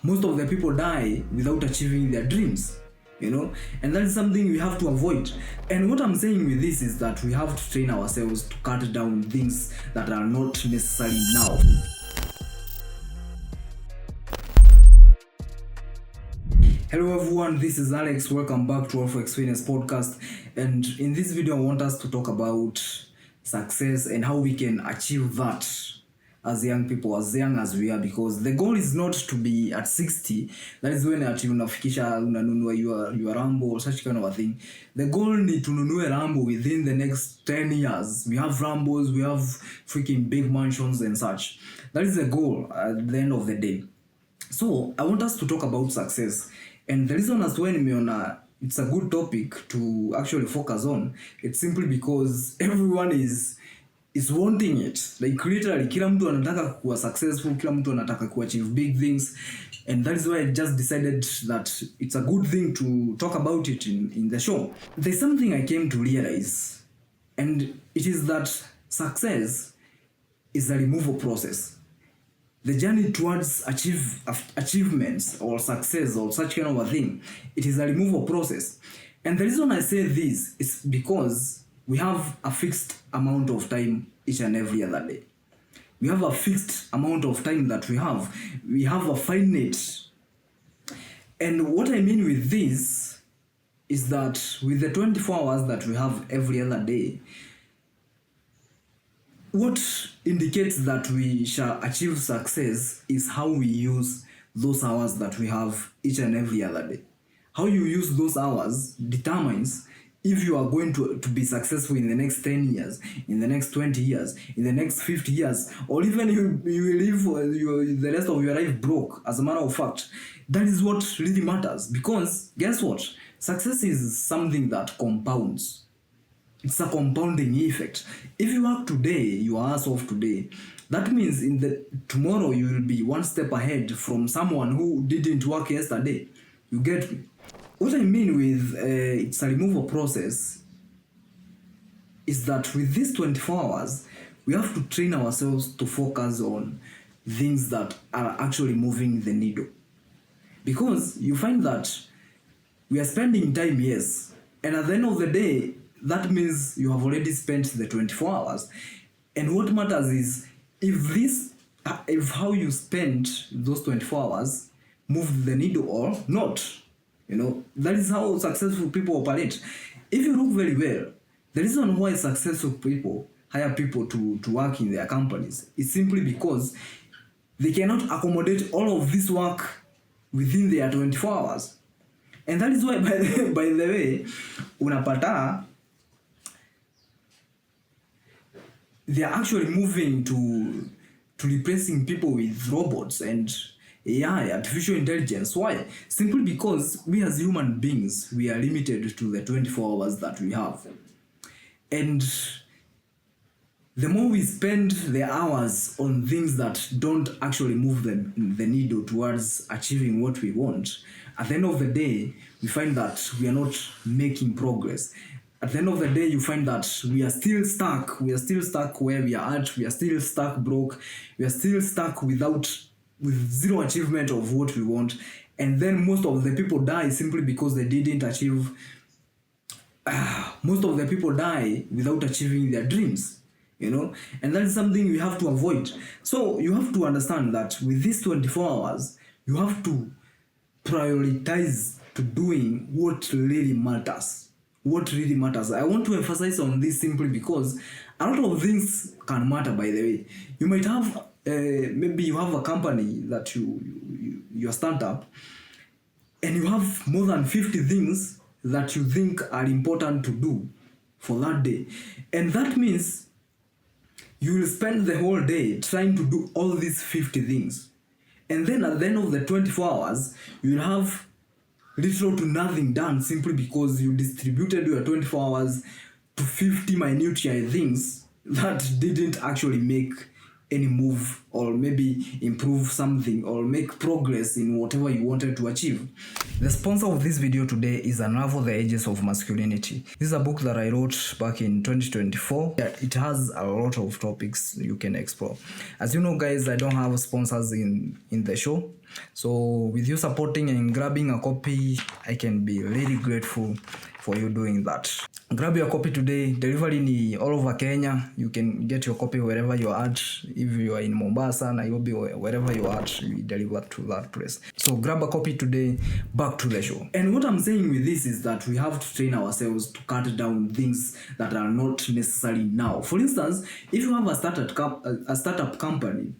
Most of the people die without achieving their dreams, and that is something we have to avoid. And what I'm saying with this is that we have to train ourselves to cut down things that are not necessary now. Hello everyone, this is Alex. Welcome back to Alflex Fitness Podcast. And in this video, I want us to talk about success and how we can achieve that as young people, as young as we are, because the goal is not to be at 60. That is when unafikisha unanunua your Rambo or such kind of a thing. The goal is to nunue Rambo within the next 10 years. We have Rambos, we have freaking big mansions and such. That is the goal at the end of the day. So I want us to talk about success. And the reason as well, it's a good topic to actually focus on. It's simply because everyone is wanting it. Like literally, kila mtu anataka kuwa successful, kila mtu anataka achieve big things. And that is why I just decided that it's a good thing to talk about it in the show. There's something I came to realize, and it is that success is a removal process. The journey towards achievements or success or such kind of a thing, it is a removal process. And the reason I say this is because we have a fixed amount of time each and every other day. We have a fixed amount of time that we have. We have a finite. And what I mean with this is that with the 24 hours that we have every other day, what indicates that we shall achieve success is how we use those hours that we have each and every other day. How you use those hours determines if you are going to be successful in the next 10 years, in the next 20 years, in the next 50 years, or even you will live the rest of your life broke. As a matter of fact, that is what really matters. Because guess what? Success is something that compounds. It's a compounding effect. If you work today, you are ass off today. That means tomorrow you will be one step ahead from someone who didn't work yesterday. You get me? What I mean with it's a removal process is that with these 24 hours, we have to train ourselves to focus on things that are actually moving the needle. Because you find that we are spending time, yes, and at the end of the day, that means you have already spent the 24 hours. And what matters is if how you spent those 24 hours moved the needle or not. That is how successful people operate. If you look very well, the reason why successful people hire people to work in their companies is simply because they cannot accommodate all of this work within their 24 hours. And that is why, by the way, unapata they are actually moving to replacing people with robots and AI, artificial intelligence. Why? Simply because we as human beings, we are limited to the 24 hours that we have. And the more we spend the hours on things that don't actually move the needle towards achieving what we want, at the end of the day, we find that we are not making progress. At the end of the day, you find that we are still stuck. We are still stuck where we are at. We are still stuck broke. We are still stuck with zero achievement of what we want. And then most of the people die simply because they didn't achieve. Most of the people die without achieving their dreams, and that is something we have to avoid. So you have to understand that with these 24 hours, you have to prioritize to doing what really matters. What really matters. I want to emphasize on this simply because a lot of things can matter, by the way. You might have, maybe you have a company that you start up, and you have more than 50 things that you think are important to do for that day. And that means you will spend the whole day trying to do all these 50 things. And then at the end of the 24 hours, you will have little to nothing done simply because you distributed your 24 hours to 50 minutiae things that didn't actually make any move or maybe improve something or make progress in whatever you wanted to achieve. The sponsor of this video today is Unravel the Edges of Masculinity. This is a book that I wrote back in 2024. It has a lot of topics you can explore. As you know, guys, I don't have sponsors in the show. So with you supporting and grabbing a copy, I can be really grateful for you doing that. Grab your copy today. Delivery ni all over Kenya. You can get your copy wherever you are at. If you are in Mombasa, Nairobi, wherever you are at, we deliver to that place. So grab a copy today. Back to the show. And what I'm saying with this is that we have to train ourselves to cut down things that are not necessary now. For instance, if you have a startup company,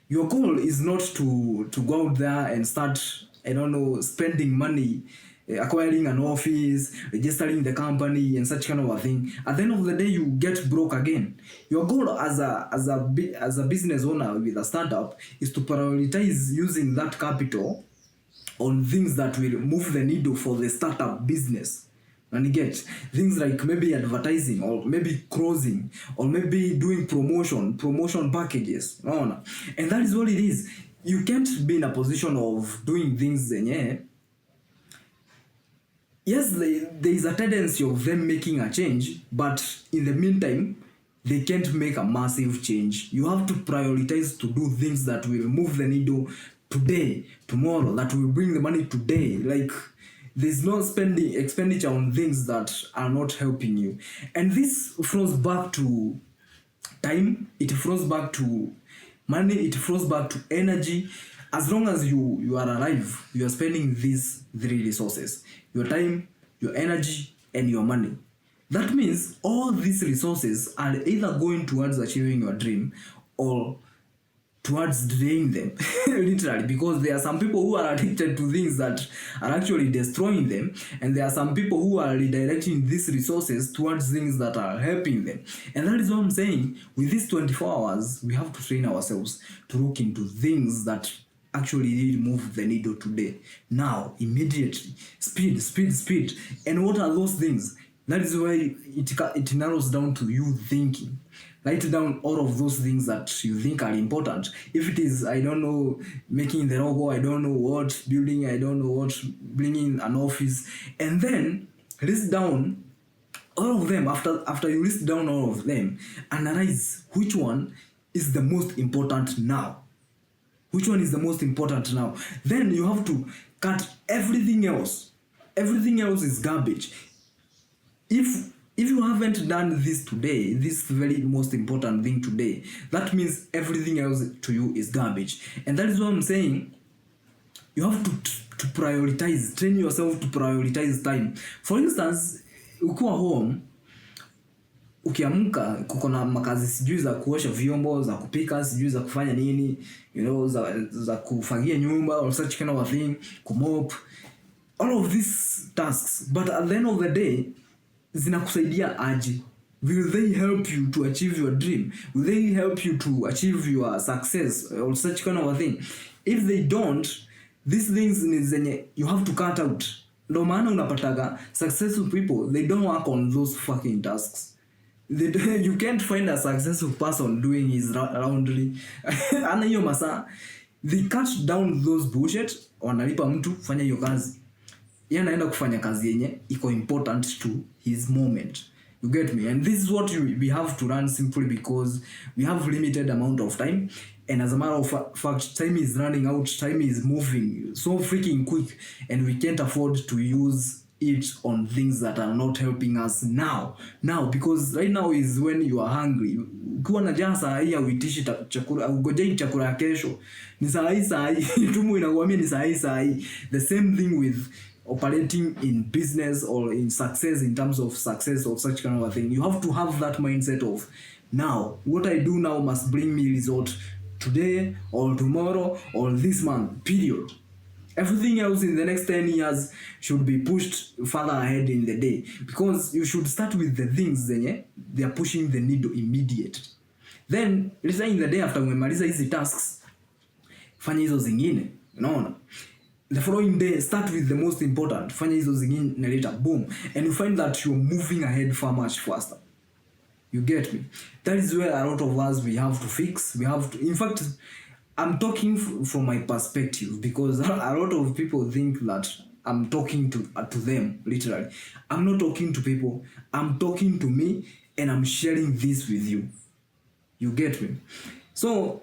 your goal is not to go out there and start, I don't know, spending money, acquiring an office, registering the company, and such kind of a thing. At the end of the day, you get broke again. Your goal as a business owner with a startup is to prioritize using that capital on things that will move the needle for the startup business. And you get things like maybe advertising, or maybe closing, or maybe doing promotion packages. No. And that is what it is. You can't be in a position of doing things. Yes, there is a tendency of them making a change, but in the meantime, they can't make a massive change. You have to prioritize to do things that will move the needle today, tomorrow, that will bring the money today. Like, there's no expenditure on things that are not helping you. And this flows back to time, it flows back to money, it flows back to energy. As long as you are alive, you are spending these three resources: your time, your energy, and your money. That means all these resources are either going towards achieving your dream or towards delaying them. Literally, because there are some people who are addicted to things that are actually destroying them, and there are some people who are redirecting these resources towards things that are helping them. And that is what I'm saying. With these 24 hours, we have to train ourselves to look into things that actually really move the needle today, now, immediately. Speed. And what are those things? That is why it narrows down to you thinking. Write down all of those things that you think are important. If it is, I don't know, making the logo, I don't know what, building, I don't know what, bringing an office, and then list down all of them. After you list down all of them, analyze which one is the most important now. Which one is the most important now? Then you have to cut everything else. Everything else is garbage. If you haven't done this today, this very most important thing today, that means everything else to you is garbage. And that is what I'm saying. You have to prioritize, train yourself to prioritize time. For instance, ukiwa home, ukiamka kuko na makazi sijui za kuosha vyombo, za kupika, sijui za kufanya nini, za kufagia nyumba, or such kind of a thing, kumop, all of these tasks. But at the end of the day, zinakusaidia aje? Will they help you to achieve your dream? Will they help you to achieve your success, or such kind of a thing? If they don't, these things you have to cut out. No maana unapataga successful people, they don't work on those fucking tasks. You can't find a successful person doing his laundry. Ana hiyo masaa. They cut down those bullshit, wanalipa mtu fanya hiyo kazi. Yeye anaenda kufanya kazi yenye iko important to his moment. You get me? And this is what we have to run, simply because we have limited amount of time. And as a matter of fact, time is running out. Time is moving so freaking quick, and we can't afford to use it on things that are not helping us now, because right now is when you are hungry. Ukiwa na njaa saa hii huitishi chakula, ungojei chakula kesho. Ni saa hii tumu inakuambia ni saa hii. The same thing with operating in business or in success, in terms of success or such kind of a thing. You have to have that mindset of, now, what I do now must bring me result today or tomorrow or this month, period. Everything else in the next 10 years should be pushed further ahead in the day, because you should start with the things they are pushing the needle immediate. Then later in the day, after umemaliza hizi tasks, fanya hizo zingine. Unaona? The following day, start with the most important, fanya hizo zingine later, boom, and you find that you're moving ahead far much faster. You get me? That is where a lot of us, we have to fix. In fact, I'm talking from my perspective, because a lot of people think that I'm talking to them, literally. I'm not talking to people. I'm talking to me, and I'm sharing this with you. You get me? So,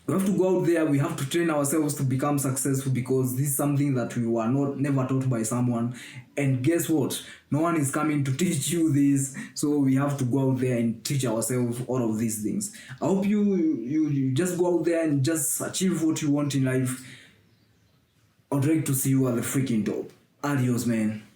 We have to go out there, we have to train ourselves to become successful, because this is something that we were not never taught by someone. And guess what, no one is coming to teach you this, so we have to go out there and teach ourselves all of these things. I hope you just go out there and just achieve what you want in life. I'd like to see you at the freaking top. Adios, man.